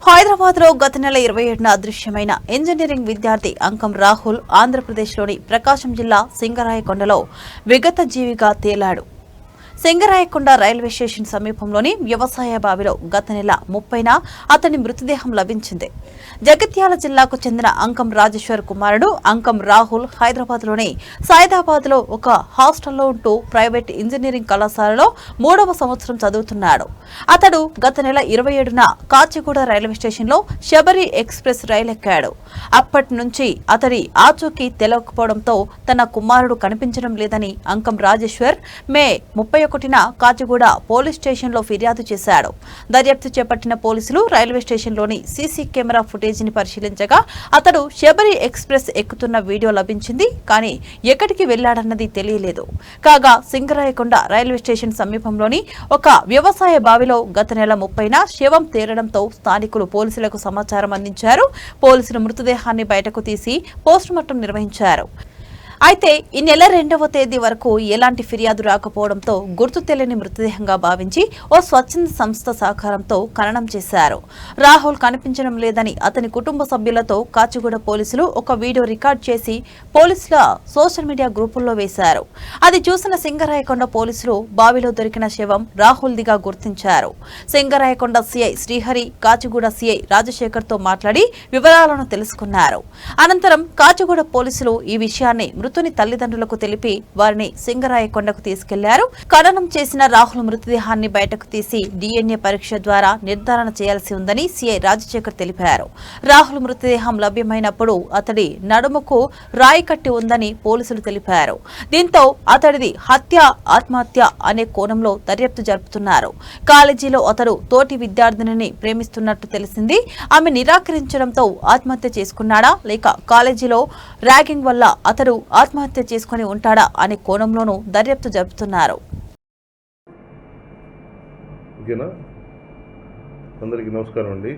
హైదరాబాద్లో గత నెల 27న అదృశ్యమైన ఇంజనీరింగ్ విద్యార్థి అంకం రాహుల్ ఆంధ్రప్రదేశ్లోని ప్రకాశం జిల్లా సింగరాయకొండలో విగత జీవిగా తేలాడు. సింగరాయకొండ రైల్వే స్టేషన్ సమీపంలోని వ్యవసాయ బావిలో గత నెల 30న అతని మృతదేహం లభించింది. జగిత్యాల జిల్లాకు చెందిన అంకం రాజేశ్వర్ కుమారుడు అంకం రాహుల్ హైదరాబాద్లోని సైదాబాద్లో ఒక హాస్టల్లో ఉంటూ ప్రైవేట్ ఇంజనీరింగ్ కళాశాలలో 3వ సంవత్సరం చదువుతున్నాడు. అతడు గత నెల 27న కాచిగూడ రైల్వే స్టేషన్లో శబరి ఎక్స్ప్రెస్ రైలు ఎక్కాడు. అప్పటి నుంచి అతడి ఆచూకీ తెలవకపోవడంతో తన కుమారుడు కనిపించడం లేదని అంకం రాజేశ్వర్ మే 31న కాచిగూడ పోలీస్ స్టేషన్లో ఫిర్యాదు చేశాడు. దర్యాప్తు చేపట్టిన పోలీసులు రైల్వే స్టేషన్లోని సీసీ కెమెరా ఫుటేజీని పరిశీలించగా అతడు శబరి ఎక్స్ప్రెస్ ఎక్కుతున్న వీడియో లభించింది. కానీ ఎక్కడికి వెళ్లాడన్నది తెలియలేదు. కాగా సింగరాయకొండ రైల్వే స్టేషన్ సమీపంలోని ఒక వ్యవసాయ బావిలో గత నెల 30న శవం తేలడంతో స్థానికులు పోలీసులకు సమాచారం అందించారు. పోలీసులు మృతదేహాన్ని బయటకు తీసి పోస్టుమార్టం నిర్వహించారు. అయితే ఈ నెల 2వ తేదీ వరకు ఎలాంటి ఫిర్యాదు రాకపోవడంతో గుర్తు తెలియని మృతదేహంగా భావించి ఓ స్వచ్ఛంద సంస్థ సహకారంతో ఖననం చేశారు. రాహుల్ కనిపించడం లేదని అతని కుటుంబ సభ్యులతో కాచిగూడ పోలీసులు ఒక వీడియో రికార్డ్ చేసి పోలీసుల సోషల్ మీడియా గ్రూపుల్లో వేశారు. అది చూసిన సింగరాయకొండ పోలీసులు బావిలో దొరికిన శవం రాహుల్దిగా గుర్తించారు. సింగరాయకొండ సీఐ శ్రీహరి, కాచిగూడ సీఐ రాజశేఖర్తో మాట్లాడి వివరాలను తెలుసుకున్నారు. అనంతరం కాచిగూడ పోలీసులు ఈ విషయాన్ని మృతుని తల్లిదండ్రులకు తెలిపి వారిని సింగరాయకొండకు తీసుకెళ్లారు. ఖననం చేసిన రాహుల్ మృతదేహాన్ని బయటకు తీసి DNA పరీక్ష ద్వారా నిర్ధారణ చేయాల్సి ఉందని సీఐ రాజశేఖర్ తెలిపారు. రాహుల్ మృతదేహం లభ్యమైనప్పుడు అతడి నడుముకు రాయి కట్టి ఉందని పోలీసులు తెలిపారు. దీంతో అతడిది హత్య, ఆత్మహత్య అనే కోణంలో దర్యాప్తు జరుపుతున్నారు. కాలేజీలో అతడు తోటి విద్యార్థినిని ప్రేమిస్తున్నట్టు తెలిసింది. ఆమె నిరాకరించడంతో ఆత్మహత్య చేసుకున్నాడా లేక కాలేజీలో ర్యాగింగ్ వల్ల అతడు ఆత్మహత్య చేసుకుని ఉంటాడా అనే కోణంలోనూ దర్యాప్తు జరుపుతున్నారు. అందరికీ నమస్కారం అండి.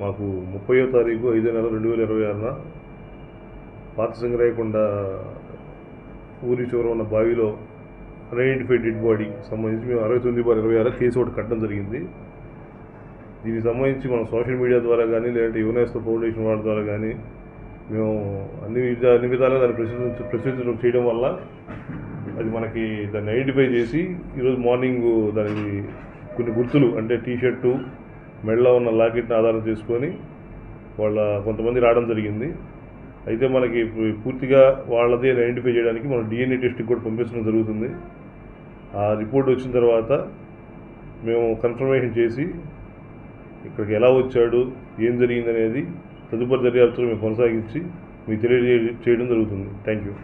మాకు 30వ తారీఖు 5వ నెల 2026న పాత సింగరాయకొండ ఊరి చివర ఉన్న బావిలో అన్ఐడెంటిఫైడ్ డెడ్ బాడీ సంబంధించి మేము 69/26 కేసు ఒకటి కట్టడం జరిగింది. దీనికి సంబంధించి మనం సోషల్ మీడియా ద్వారా కానీ లేదంటే యువనేస్త ఫౌండేషన్ వాళ్ళ ద్వారా కానీ మేము అన్ని విధాలుగా దాన్ని ప్రచురించడం చేయడం వల్ల అది మనకి దాన్ని ఐడెంటిఫై చేసి ఈరోజు మార్నింగ్ దానికి కొన్ని గుర్తులు అంటే టీషర్టు, మెడలో ఉన్న లాకెట్ని ఆధారం చేసుకొని కొంతమంది రావడం జరిగింది. అయితే మనకి పూర్తిగా వాళ్ళది ఐడెంటిఫై చేయడానికి మనం DNA టెస్ట్కి కూడా పంపించడం జరుగుతుంది. ఆ రిపోర్ట్ వచ్చిన తర్వాత మేము కన్ఫర్మేషన్ చేసి ఇక్కడికి ఎలా వచ్చాడు, ఏం జరిగింది అనేది తదుపరి దర్యాప్తులు మేము కొనసాగించి మీకు తెలియజేయడం జరుగుతుంది. Thank you.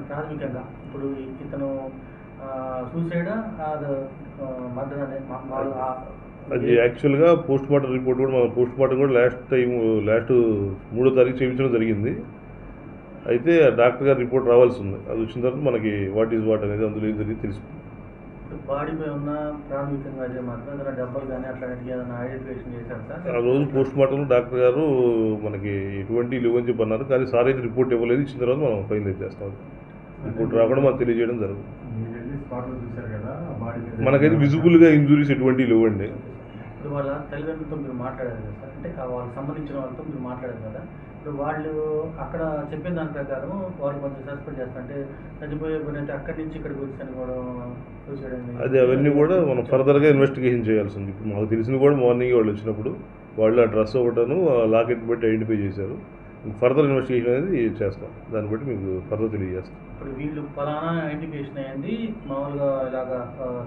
ప్రాథమికంగా ఇప్పుడు ఇతను అది యాక్చువల్గా పోస్ట్ మార్టం రిపోర్ట్ కూడా మన పోస్ట్ మార్టం కూడా లాస్ట్ 3వ తారీఖు చేయించడం జరిగింది. అయితే డాక్టర్ గారి రిపోర్ట్ రావాల్సి ఉంది. అది వచ్చిన తర్వాత మనకి వాట్ ఈజ్ వాట్ అనేది అందులో ఏం జరిగింది తెలుస్తుంది. బాడీపై ఉన్న ప్రాథమికంగా మాత్రం డబ్బులు కానీ అట్లాంటివి ఏదైనా ఐడెంటిఫికేషన్ చేశారు సార్? ఆ రోజు పోస్ట్ మార్టంలో డాక్టర్ గారు మనకి ఎటువంటి లేవని చెప్పి అన్నారు. కానీ సార్ అయితే రిపోర్ట్ ఇవ్వలేదు. ఇచ్చిన తర్వాత మనం ఫైనలైజ్ చేస్తాం. రిపోర్ట్ రాకుండా మనకు తెలియజేయడం జరుగుతుంది. మనకైతే విజిబుల్గా ఇంజురీస్ ఎటువంటి లేవండి. ఇప్పుడు వాళ్ళ తల్లిదండ్రులతో మీరు మాట్లాడారు కదా సార్, అంటే వాళ్ళకి సంబంధించిన వాళ్ళతో మీరు మాట్లాడారు కదా. ఇప్పుడు వాళ్ళు అక్కడ చెప్పిన దాని ప్రకారం వాళ్ళు కొంచెం సస్పెండ్ చేస్తారంటే చనిపోయే అయితే అక్కడి నుంచి ఇక్కడికి వచ్చి చనిపోవడం అది అవన్నీ కూడా మనం ఫర్దర్గా ఇన్వెస్టిగేషన్ చేయాల్సింది. ఇప్పుడు మాకు తెలిసింది కూడా మార్నింగ్ వాళ్ళు వచ్చినప్పుడు వాళ్ళు ఆ డ్రెస్ ఒకటను లాకెట్ బట్టి ఐడెంటిఫై చేశారు. ఫర్దర్ ఇన్వెస్టిగేషన్ అనేది చేస్తాం. దాన్ని బట్టి మీకు ఫర్దర్ తెలియజేస్తాం. ఇప్పుడు వీళ్ళు ఫలానా ఐడెంటిఫికేషన్ అయ్యింది మామూలుగా ఇలాగా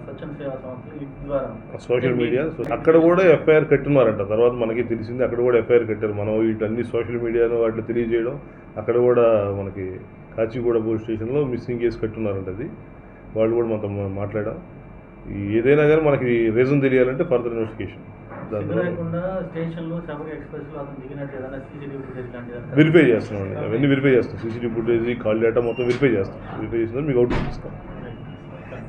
స్వచ్ఛంద సేవా సంస్థలు ద్వారా సోషల్ మీడియా అక్కడ కూడా FIR కట్టున్నారంట. తర్వాత మనకి తెలిసింది అక్కడ కూడా FIR కట్టారు. మనం వీటన్ని సోషల్ మీడియాలో వాటిలో తెలియజేయడం అక్కడ కూడా మనకి కాచిగూడ పోలీస్ స్టేషన్లో మిస్సింగ్ కేసు కట్టున్నారంట. అది వాళ్ళు కూడా మనతో మాట్లాడాం. ఏదైనా కానీ మనకి రీజన్ తెలియాలంటే ఫర్దర్ ఇన్వెస్టిగేషన్ వెరిఫై చేస్తున్నాం. అవన్నీ వెరిఫై చేస్తాం. CCTV ఫుటేజ్, కాల్ డేటా మొత్తం వెరిఫై చేస్తాం. వెరిఫై చేసిన మీకు అవుట్పుట్ ఇస్తాం.